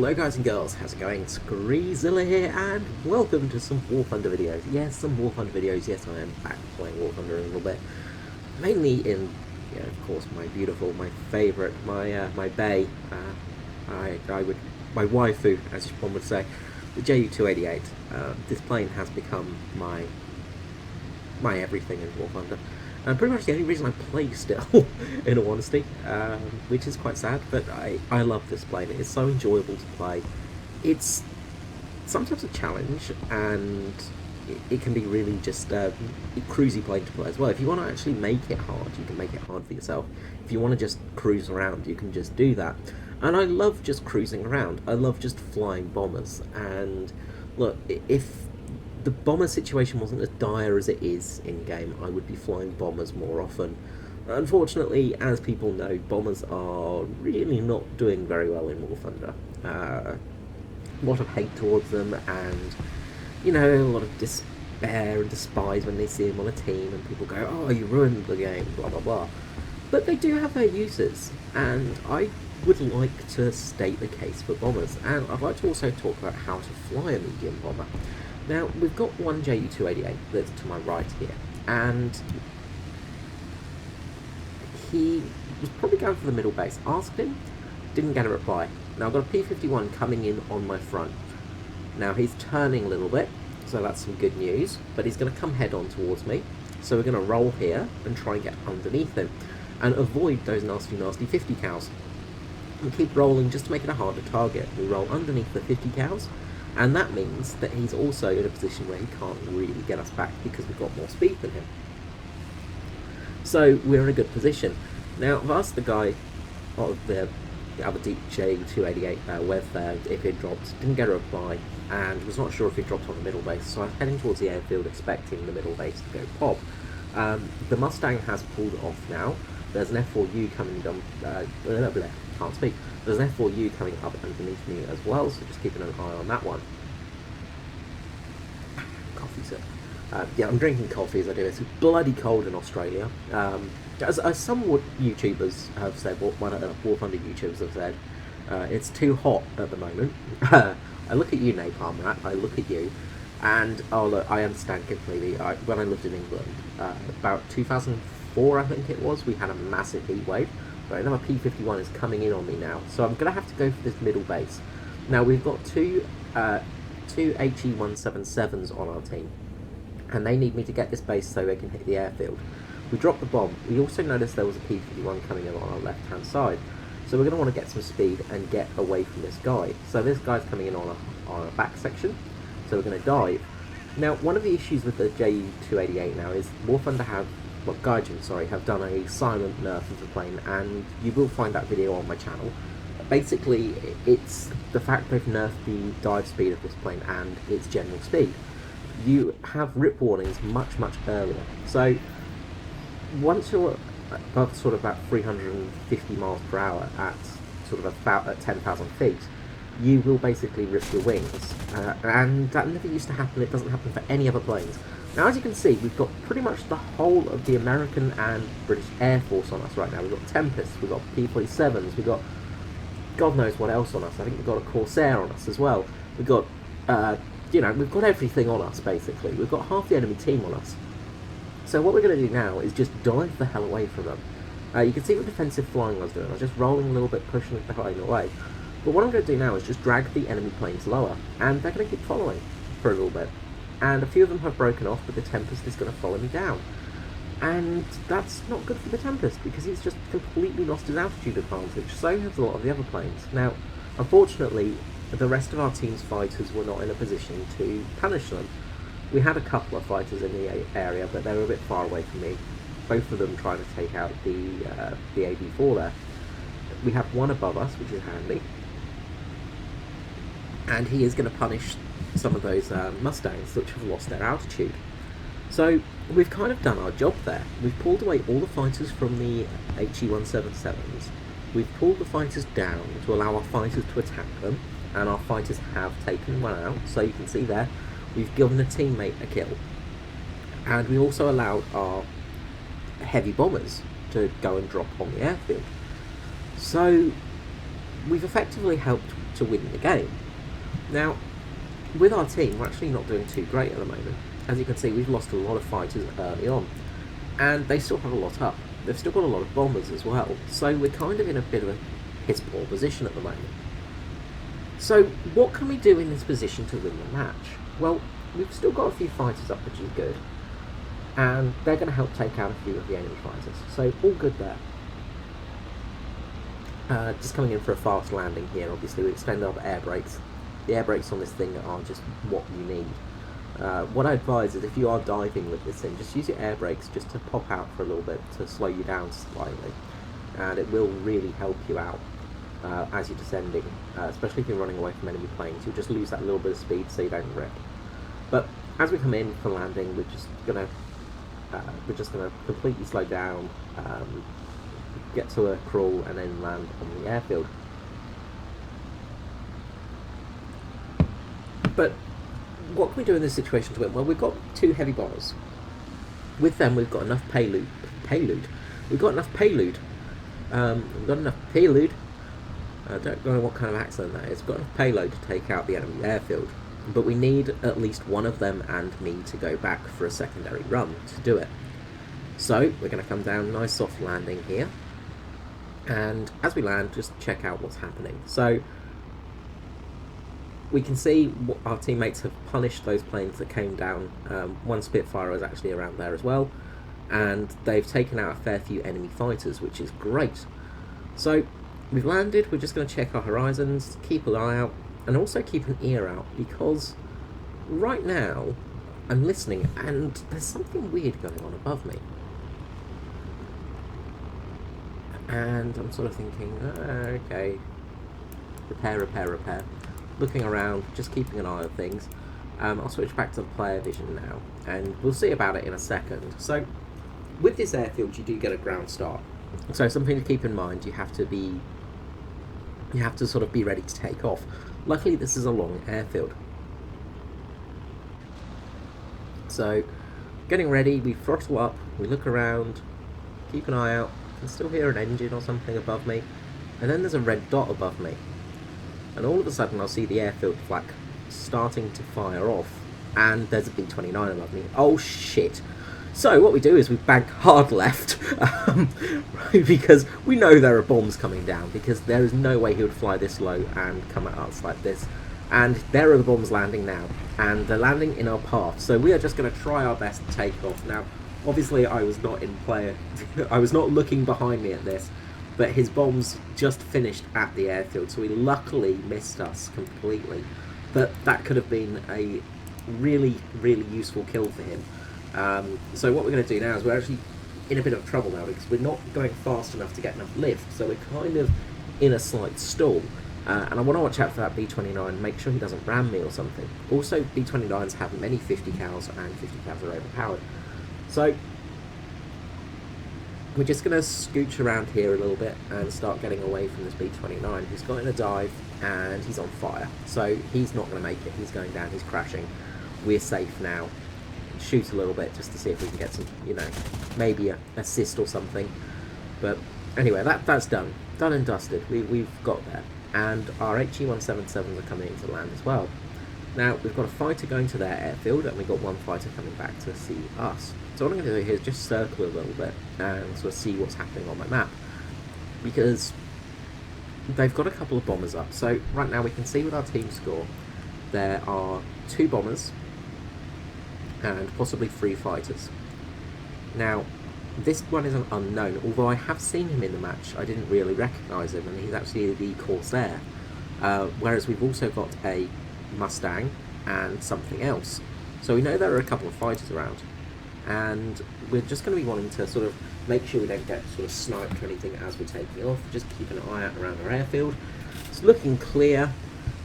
Hello guys and girls, how's it going? Screezilla here, and welcome to some War Thunder videos. Yes, some War Thunder videos. Yes, I am back playing War Thunder a little bit. Mainly in, of course, my beautiful, my favourite, my bae. My waifu, as one would say, the Ju-288. This plane has become my everything in War Thunder. And pretty much the only reason I play still, in all honesty, which is quite sad, but I love this plane. It's so enjoyable to play. It's sometimes a challenge, and it can be really just a cruisy plane to play as well. If you want to actually make it hard, you can make it hard for yourself. If you want to just cruise around, you can just do that. And I love just cruising around. I love just flying bombers. And look, if the bomber situation wasn't as dire as it is in-game, I would be flying bombers more often. Unfortunately, as people know, bombers are really not doing very well in War Thunder. A lot of hate towards them, and, a lot of despair and despise when they see them on a team, and people go, oh, you ruined the game, blah blah blah. But they do have their uses, and I would like to state the case for bombers, and I'd like to also talk about how to fly a medium bomber. Now, we've got one Ju-288 that's to my right here, and he was probably going for the middle base. Asked him, didn't get a reply. Now, I've got a P-51 coming in on my front. Now, he's turning a little bit, so that's some good news, but he's going to come head-on towards me, so we're going to roll here and try and get underneath him, and avoid those nasty 50 cows. And keep rolling just to make it a harder target. We roll underneath the 50 cows, and that means that he's also in a position where he can't really get us back because we've got more speed than him. So we're in a good position. Now, I've asked the guy of the other Ju-288 whether if it dropped, didn't get a reply, and was not sure if it dropped on the middle base, so I was heading towards the airfield expecting the middle base to go pop. The Mustang has pulled off now. There's an F4U coming down, can't speak. There's an F4U coming up underneath me as well, so just keeping an eye on that one. Coffee, sir. Yeah, I'm drinking coffee as I do. It's bloody cold in Australia. As some YouTubers have said, one of the War Thunder YouTubers have said, it's too hot at the moment. I look at you, Napalm Rat, I look at you, and oh look, I understand completely. When I lived in England, about 2004 I think it was, we had a massive heat wave. Right, another P-51 is coming in on me now, so I'm going to have to go for this middle base. Now, we've got two HE-177s on our team, and they need me to get this base so they can hit the airfield. We dropped the bomb. We also noticed there was a P-51 coming in on our left-hand side, so we're going to want to get some speed and get away from this guy. So this guy's coming in on a back section, so we're going to dive. Now, one of the issues with the Ju-288 now is War Thunder Gaijin, have done a silent nerf of the plane, and you will find that video on my channel. Basically, it's the fact they've nerfed the dive speed of this plane and its general speed. You have rip warnings much earlier. So once you're above sort of about 350 miles per hour at sort of about at 10,000 feet, you will basically rip your wings, and that never used to happen. It doesn't happen for any other planes. Now, as you can see, we've got pretty much the whole of the American and British Air Force on us right now. We've got Tempests, we've got P-47s, we've got God knows what else on us. I think we've got a Corsair on us as well. We've got, we've got everything on us, basically. We've got half the enemy team on us. So what we're going to do now is just dive the hell away from them. You can see what defensive flying I was doing. I was just rolling a little bit, pushing the plane away. But what I'm going to do now is just drag the enemy planes lower, and they're going to keep following for a little bit. And a few of them have broken off, but the Tempest is going to follow me down. And that's not good for the Tempest, because he's just completely lost his altitude advantage. So has a lot of the other planes. Now, unfortunately, the rest of our team's fighters were not in a position to punish them. We had a couple of fighters in the area, but they were a bit far away from me. Both of them trying to take out the AB-4 there. We have one above us, which is handy. And he is going to punish some of those Mustangs which have lost their altitude. So we've kind of done our job there. We've pulled away all the fighters from the HE-177s. We've pulled the fighters down to allow our fighters to attack them, and our fighters have taken one out. So you can see there, we've given a teammate a kill. And we also allowed our heavy bombers to go and drop on the airfield. So we've effectively helped to win the game. Now, with our team, we're actually not doing too great at the moment. As you can see, we've lost a lot of fighters early on, and they still have a lot up. They've still got a lot of bombers as well, so we're kind of in a bit of a piss-poor position at the moment. So what can we do in this position to win the match? Well, we've still got a few fighters up, which is good, and they're going to help take out a few of the enemy fighters, so all good there. Just coming in for a fast landing here. Obviously we extend our air brakes. The air brakes on this thing are just what you need. What I advise is if you are diving with this thing, just use your air brakes just to pop out for a little bit to slow you down slightly, and it will really help you out as you're descending, especially if you're running away from enemy planes. You'll just lose that little bit of speed so you don't wreck. But as we come in for landing, we're just gonna completely slow down, get to a crawl, and then land on the airfield. But what can we do in this situation to win? Well, we've got 2 heavy bombers. With them, we've got enough payload. We've got enough payload. I don't know what kind of accent that is. We've got enough payload to take out the enemy airfield. But we need at least one of them and me to go back for a secondary run to do it. So we're going to come down, nice soft landing here. And as we land, just check out what's happening. So we can see our teammates have punished those planes that came down. One Spitfire is actually around there as well, and they've taken out a fair few enemy fighters, which is great. So we've landed. We're just going to check our horizons, keep an eye out, and also keep an ear out, because right now I'm listening and there's something weird going on above me. And I'm sort of thinking, okay, repair. Looking around, just keeping an eye on things. I'll switch back to the player vision now, and we'll see about it in a second. So, with this airfield, you do get a ground start. So something to keep in mind: you have to sort of be ready to take off. Luckily, this is a long airfield. So, getting ready, we throttle up, we look around, keep an eye out. I can still hear an engine or something above me, and then there's a red dot above me. And all of a sudden I'll see the airfield flak starting to fire off, and there's a B-29 above me. Oh shit. So what we do is we bank hard left, because we know there are bombs coming down, because there is no way he would fly this low and come at us like this. And there are the bombs landing now, and they're landing in our path, so we are just going to try our best to take off. Now, obviously I was not in player, I was not looking behind me at this, but his bombs just finished at the airfield, so he luckily missed us completely. But that could have been a really, really useful kill for him. So what we're going to do now is we're actually in a bit of trouble now, because we're not going fast enough to get enough lift, so we're kind of in a slight stall. And I want to watch out for that B-29, make sure he doesn't ram me or something. Also, B-29s have many 50 cals, and 50 cals are overpowered. So we're just going to scooch around here a little bit and start getting away from this B-29. He's got in a dive and he's on fire, so he's not going to make it. He's going down, he's crashing. We're safe now. Shoot a little bit just to see if we can get some, you know, maybe a assist or something. But anyway, that's done and dusted. We've got there, and our HE-177s are coming into land as well. Now we've got a fighter going to their airfield, and we've got one fighter coming back to see us. So what I'm going to do here is just circle a little bit and sort of see what's happening on my map, because they've got a couple of bombers up. So right now we can see with our team score there are 2 bombers and possibly 3 fighters. Now this one is an unknown, although I have seen him in the match. I didn't really recognise him, and he's actually the Corsair, whereas we've also got a Mustang and something else. So we know there are a couple of fighters around, and we're just going to be wanting to sort of make sure we don't get sort of sniped or anything as we're taking off. Just keep an eye out around our airfield. It's looking clear,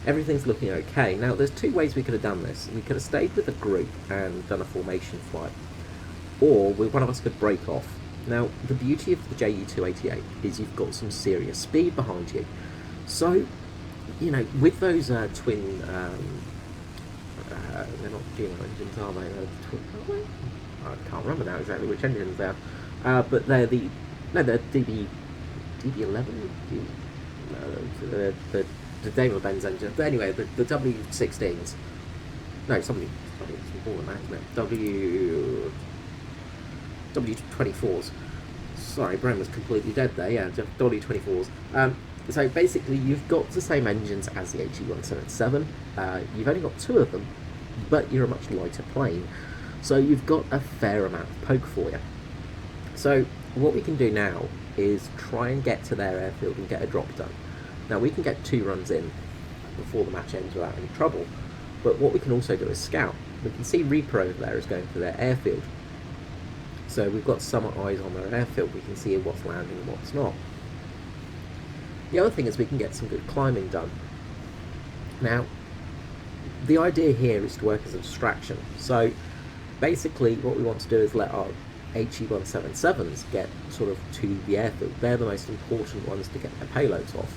everything's looking okay. Now there's 2 ways we could have done this. We could have stayed with a group and done a formation flight, or one of us could break off. Now the beauty of the JU-288 is you've got some serious speed behind you, so you know, with those twin they're not GMO engines, are they? I can't remember now exactly which engines they are, but they're they're DB11, the the Daimler Benz engine. But anyway, the W16s. No, something smaller than that, isn't it? W24s. Sorry, brain was completely dead there. Yeah, W24s. So basically, you've got the same engines as the HE177. You've only got 2 of them, but you're a much lighter plane. So you've got a fair amount of poke for you. So what we can do now is try and get to their airfield and get a drop done. Now we can get 2 runs in before the match ends without any trouble, but what we can also do is scout. We can see Reaper over there is going to their airfield. So we've got some eyes on their airfield, we can see what's landing and what's not. The other thing is we can get some good climbing done. Now, the idea here is to work as a distraction. So basically what we want to do is let our HE177s get sort of to the airfield. They're the most important ones to get their payloads off.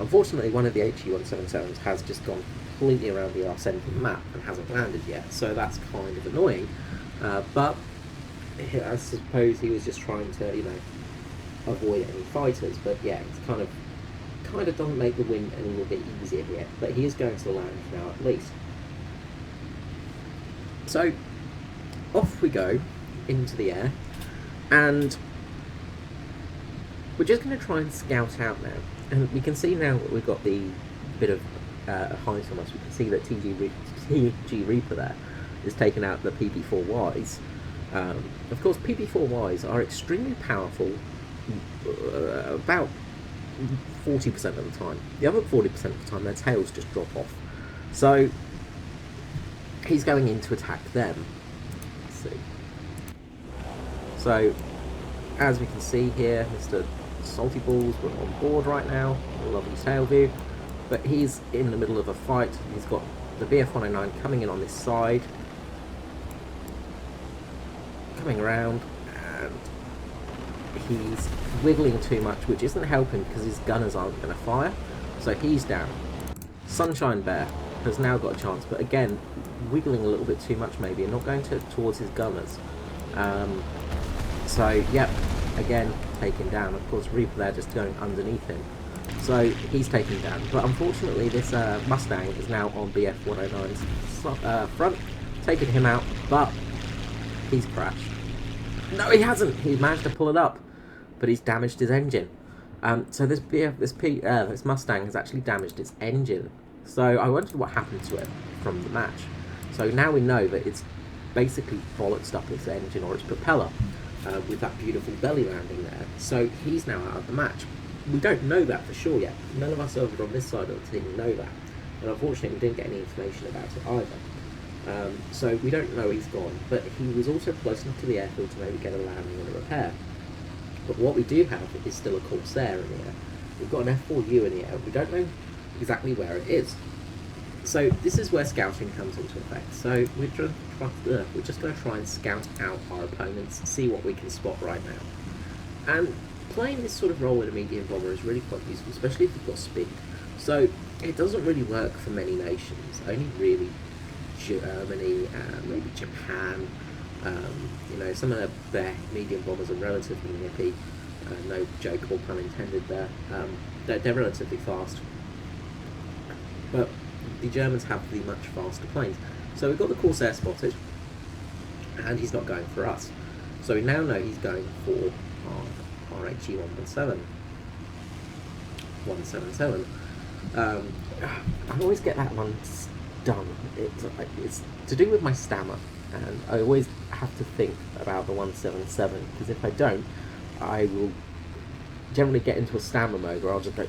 Unfortunately, one of the HE177s has just gone completely around the arse end of the map and hasn't landed yet, so that's kind of annoying. But I suppose he was just trying to, avoid any fighters. But yeah, it's kind of doesn't make the win a little bit easier here. But he is going to land now at least. So off we go into the air, and we're just going to try and scout out now. And we can see now that we've got the bit of height on us. We can see that TG Reaper there is taking out the PP4Ys. Of course, PP4Ys are extremely powerful about 40% of the time. The other 40% of the time, their tails just drop off. So he's going in to attack them. Let's see. So, as we can see here, Mr. Salty Balls, we're on board right now. A lovely tail view. But he's in the middle of a fight. He's got the BF-109 coming in on this side. Coming around, and he's wiggling too much, which isn't helping because his gunners aren't going to fire. So he's down. Sunshine Bear has now got a chance, but again, wiggling a little bit too much maybe, and not going towards his gunners. So, yep, again, taken down. Of course, Reaper there just going underneath him. So he's taken down. But unfortunately, this Mustang is now on BF-109's front, taking him out, but he's crashed. No, he hasn't. He managed to pull it up, but he's damaged his engine. So this Mustang has actually damaged its engine. So I wondered what happened to it from the match. So now we know that it's basically bollocksed up its engine or its propeller with that beautiful belly landing there. So he's now out of the match. We don't know that for sure yet. None of us over on this side of the team know that. And unfortunately, we didn't get any information about it either. So we don't know he's gone, but he was also close enough to the airfield to maybe get a landing and a repair. But what we do have is still a Corsair in the air. We've got an F4U in the air. We don't know exactly where it is. So this is where scouting comes into effect. So we're just going to try and scout out our opponents, see what we can spot right now. And playing this sort of role in a medium bomber is really quite useful, especially if you've got speed. So it doesn't really work for many nations, only really Germany, maybe Japan. Some of their medium bombers are relatively nippy. No joke or pun intended there. They're relatively fast. But the Germans have the much faster planes. So we've got the Corsair spotted, and he's not going for us. So we now know he's going for our HE177. I always get that one done. It's to do with my stammer, and I always have to think about the 177, because if I don't, I will generally get into a stammer mode where I'll just go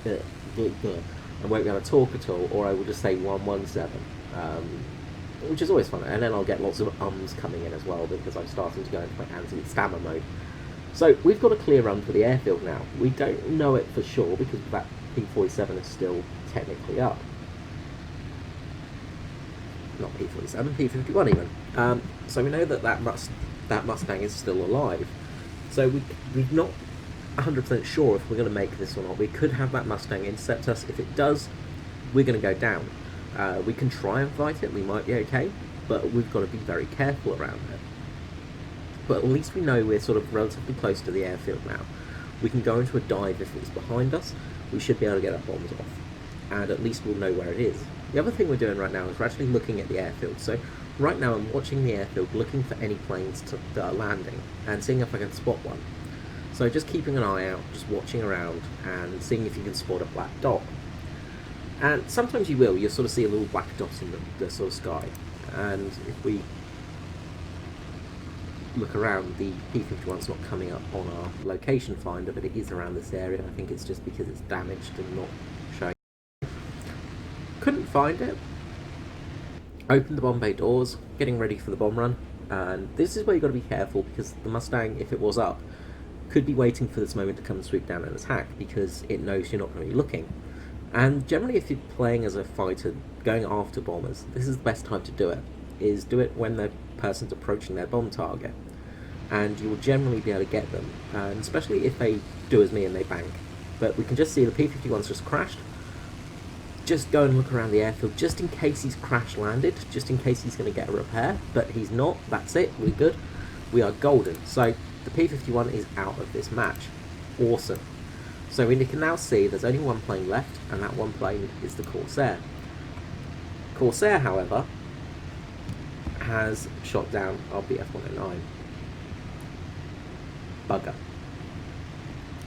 and won't be able to talk at all, or I will just say 117, which is always fun, and then I'll get lots of ums coming in as well because I'm starting to go into my anti-stammer mode. So we've got a clear run for the airfield now. We don't know it for sure because that P47 is still technically up. Not P47, P51 even. So we know that Mustang is still alive. So we're not 100% sure if we're going to make this or not. We could have that Mustang intercept us. If it does, we're going to go down. We can try and fight it, we might be okay, but we've got to be very careful around it. But at least we know we're sort of relatively close to the airfield now. We can go into a dive if it's behind us. we should be able to get our bombs off, and at least we'll know where it is. The other thing we're doing right now is we're actually looking at the airfield. So right now I'm watching the airfield, looking for any planes that are landing, and seeing if I can spot one. So just keeping an eye out, just watching around, and seeing if you can spot a black dot. And sometimes you'll sort of see a little black dot in the sort of sky, and if we look around, the P-51's not coming up on our location finder, but it is around this area. I think it's just because it's damaged and not showing. Couldn't find it. Opened the bomb bay doors, getting ready for the bomb run, and this is where you've got to be careful, because the Mustang, if it was up, could be waiting for this moment to come swoop down and attack, because it knows you're not going to be looking. And generally, if you're playing as a fighter, going after bombers, this is the best time to do it, is do it when the person's approaching their bomb target. And you will generally be able to get them, and especially if they do as me and they bank. But we can just see the P-51's just crashed. Just go and look around the airfield, just in case he's crash landed, just in case he's going to get a repair, but he's not. That's it, we're good. We are golden. So the P-51 is out of this match. Awesome. So we can now see there's only one plane left, and that one plane is the Corsair. Corsair, however, has shot down our BF-109. Bugger.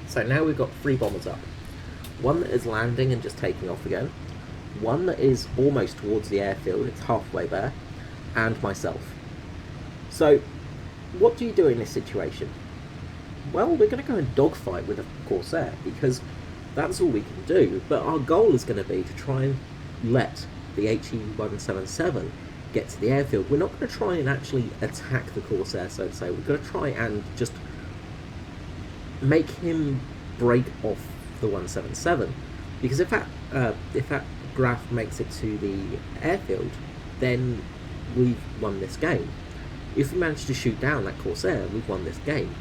So now we've got 3 bombers up. One that is landing and just taking off again. One that is almost towards the airfield, it's halfway there, and myself. So, what do you do in this situation? Well, we're going to go and dogfight with a Corsair, because that's all we can do, but our goal is going to be to try and let the HE-177 get to the airfield. We're not going to try and actually attack the Corsair, so to say. We're going to try and just make him break off the 177, because if that Graf makes it to the airfield, then we've won this game. If we manage to shoot down that Corsair, we've won this game.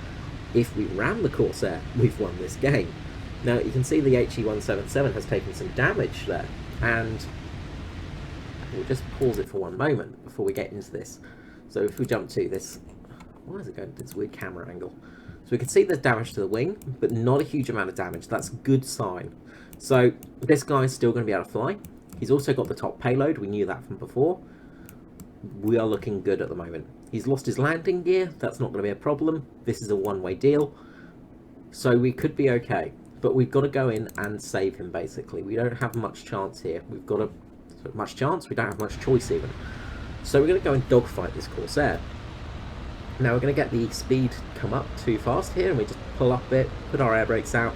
If we ram the Corsair, we've won this game. Now you can see the HE-177 has taken some damage there, and we'll just pause it for one moment before we get into this. So if we jump to this, why is it going to this weird camera angle? So we can see there's damage to the wing, but not a huge amount of damage. That's a good sign. So this guy's still going to be able to fly. He's also got the top payload. We knew that from before. We are looking good at the moment. He's lost his landing gear. That's not going to be a problem. This is a one-way deal. So we could be okay. But we've got to go in and save him, basically. We don't have much chance here. We've got much chance. We don't have much choice, even. So we're going to go and dogfight this Corsair. Now we're going to get the speed come up too fast here, and we just pull up a bit, put our air brakes out.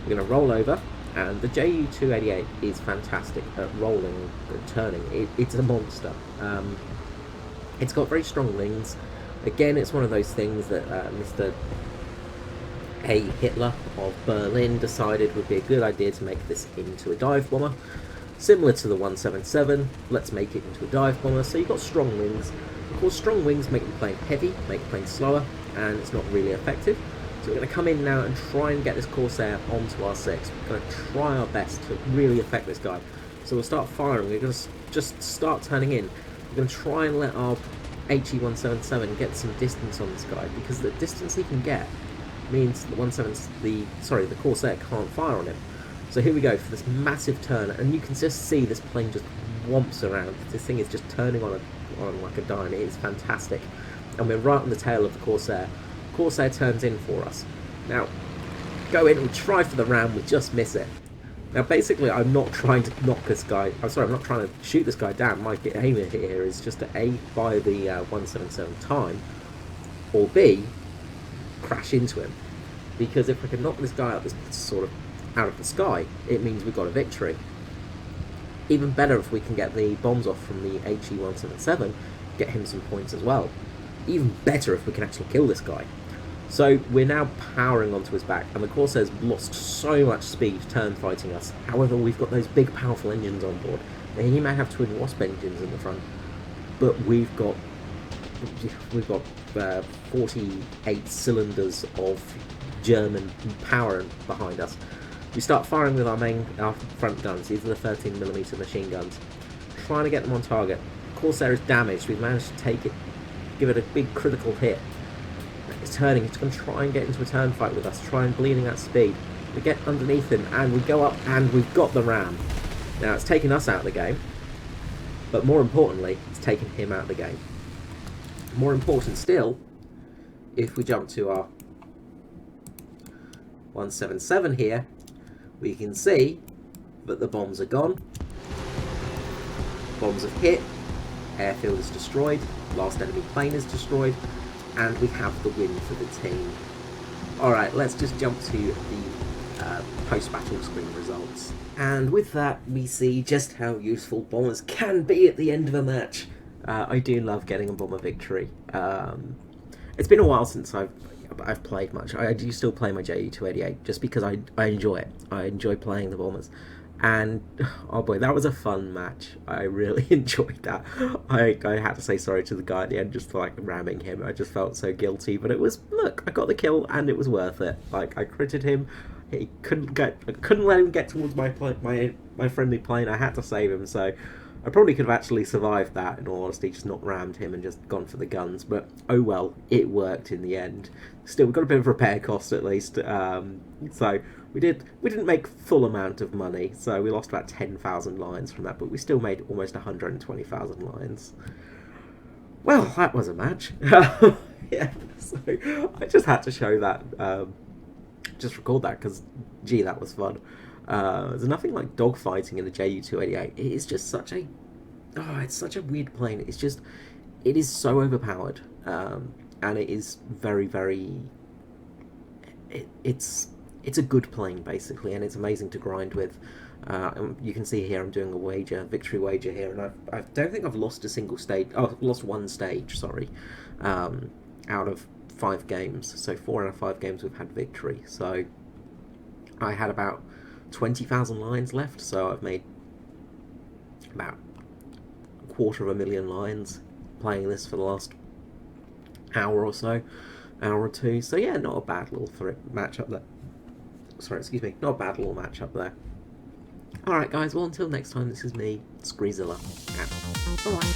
We're going to roll over, and the Ju-288 is fantastic at rolling and turning. It's a monster. It's got very strong wings. Again, it's one of those things that Mr. A. Hitler of Berlin decided would be a good idea to make this into a dive bomber. Similar to the 177, let's make it into a dive bomber. So you've got strong wings. Of course, strong wings make the plane heavy, make the plane slower, and it's not really effective. So we're going to come in now and try and get this Corsair onto our 6. We're going to try our best to really affect this guy. So we'll start firing. We're going to just start turning in. We're going to try and let our HE-177 get some distance on this guy, because the distance he can get means the Corsair can't fire on him. So here we go for this massive turn, and you can just see this plane just whomps around. This thing is just turning on like a dime. It is fantastic. And we're right on the tail of the Corsair. Corsair turns in for us. Now, go in, we try for the ram, we just miss it. Now basically I'm not trying to knock this guy, I'm not trying to shoot this guy down. My aim here is just to A, buy the 177 time, or B, crash into him. Because if we can knock this guy out, this sort of out of the sky, it means we've got a victory. Even better if we can get the bombs off from the HE-177, get him some points as well. Even better if we can actually kill this guy. So we're now powering onto his back, and the Corsair's lost so much speed turn fighting us. However, we've got those big powerful engines on board. Now, he may have twin Wasp engines in the front, but we've got 48 cylinders of German power behind us. We start firing with our front guns. These are the 13mm machine guns, trying to get them on target. Corsair is damaged. We've managed to take it, give it a big critical hit. It's turning. It's going to try and get into a turn fight with us, try and bleeding at speed. We get underneath him, and we go up, and we've got the ram. Now, it's taken us out of the game, but more importantly, it's taken him out of the game. More important still, if we jump to our 177 here, we can see that the bombs are gone. Bombs have hit, airfield is destroyed, last enemy plane is destroyed, and we have the win for the team. Alright, let's just jump to the post-battle screen results. And with that, we see just how useful bombers can be at the end of a match. I do love getting a bomber victory. It's been a while since I've played much. I do still play my Ju-288 just because I enjoy it. I enjoy playing the bombers. And, oh boy, that was a fun match. I really enjoyed that. I had to say sorry to the guy at the end just for, like, ramming him. I just felt so guilty. But it was, look, I got the kill and it was worth it. Like, I critted him. He couldn't let him get towards my friendly plane. I had to save him, so I probably could have actually survived that, in all honesty, just not rammed him and just gone for the guns. But, oh well, it worked in the end. Still, we got a bit of repair cost at least. So we didn't make full amount of money, so we lost about 10,000 lines from that, but we still made almost 120,000 lines. Well, that was a match. Yeah, so I just had to show that, just record that, because, gee, that was fun. There's nothing like dogfighting in the Ju-288. It is just such a... Oh, it's such a weird plane. It's just... It is so overpowered. And it is very, very... It's a good plane, basically, and it's amazing to grind with. You can see here I'm doing a victory wager here, and I don't think I've lost a single stage... Oh, I've lost one stage, sorry, out of 5 games. So 4 out of 5 games we've had victory. So I had about 20,000 lines left, so I've made about 250,000 lines playing this for the last hour or so, hour or two. So yeah, not a bad little match up there. Sorry, excuse me, not a bad little match up there. Alright guys, well until next time, this is me, Screezilla. Bye.